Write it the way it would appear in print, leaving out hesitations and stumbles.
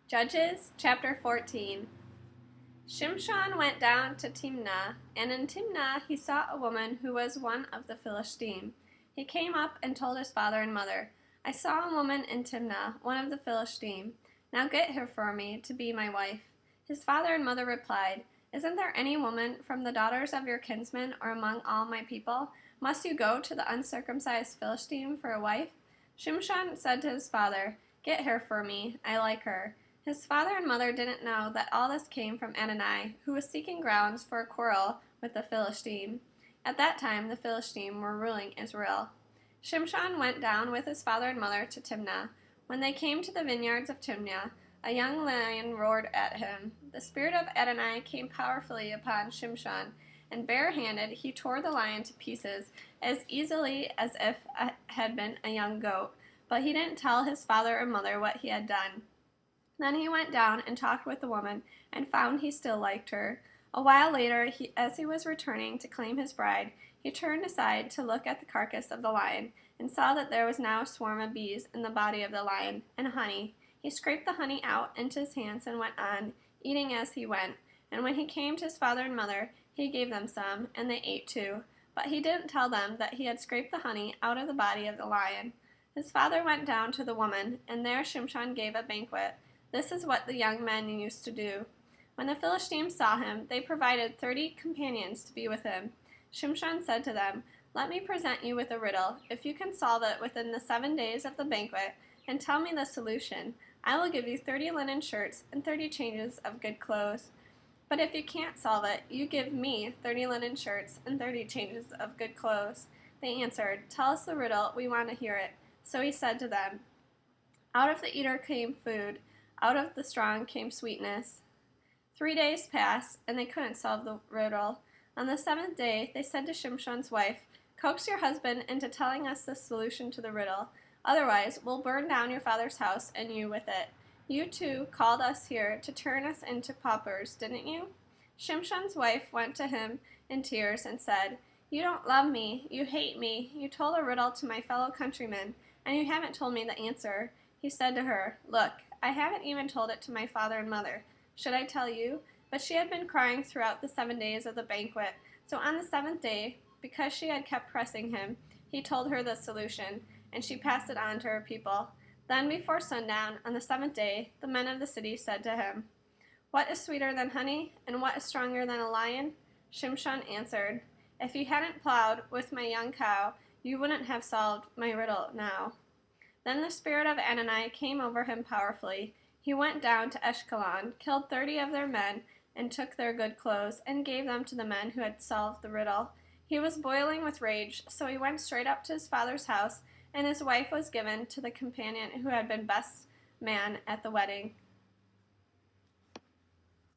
Judges chapter 14. Shimshon went down to Timnah, and in Timnah he saw a woman who was one of the Philistine. He came up and told his father and mother, I saw a woman in Timnah, one of the Philistine. Now get her for me to be my wife. His father and mother replied, Isn't there any woman from the daughters of your kinsmen or among all my people? Must you go to the uncircumcised Philistine for a wife? Shimshon said to his father, Get her for me, I like her. His father and mother didn't know that all this came from Adonai, who was seeking grounds for a quarrel with the Philistine. At that time the Philistine were ruling Israel. Shimshon went down with his father and mother to Timnah. When they came to the vineyards of Timnah, a young lion roared at him. The spirit of Adonai came powerfully upon Shimshon, and barehanded he tore the lion to pieces as easily as if it had been a young goat. But he didn't tell his father or mother what he had done. Then he went down and talked with the woman, and found he still liked her. A while later, as he was returning to claim his bride, he turned aside to look at the carcass of the lion, and saw that there was now a swarm of bees in the body of the lion, and honey. He scraped the honey out into his hands and went on, eating as he went. And when he came to his father and mother, he gave them some, and they ate too. But he didn't tell them that he had scraped the honey out of the body of the lion. His father went down to the woman, and there Shimshon gave a banquet. This is what the young men used to do. When the Philistines saw him, they provided 30 companions to be with him. Shimshon said to them, Let me present you with a riddle. If you can solve it within the 7 days of the banquet, and tell me the solution, I will give you 30 linen shirts and 30 changes of good clothes. But if you can't solve it, you give me 30 linen shirts and 30 changes of good clothes. They answered, Tell us the riddle, we want to hear it. So he said to them, Out of the eater came food, out of the strong came sweetness. 3 days passed, and they couldn't solve the riddle. On the 7th day, they said to Shimshon's wife, Coax your husband into telling us the solution to the riddle. Otherwise, we'll burn down your father's house and you with it. You too called us here to turn us into paupers, didn't you? Shimshon's wife went to him in tears and said, You don't love me, you hate me, you told a riddle to my fellow countrymen, and you haven't told me the answer. He said to her, Look, I haven't even told it to my father and mother. Should I tell you? But she had been crying throughout the 7 days of the banquet. So on the 7th day, because she had kept pressing him, he told her the solution, and she passed it on to her people. Then before sundown, on the 7th day, the men of the city said to him, What is sweeter than honey, and what is stronger than a lion? Shimshon answered, If you hadn't plowed with my young cow, you wouldn't have solved my riddle now. Then the spirit of Adonai came over him powerfully. He went down to Ashkelon, killed 30 of their men, and took their good clothes, and gave them to the men who had solved the riddle. He was boiling with rage, so he went straight up to his father's house, and his wife was given to the companion who had been best man at the wedding.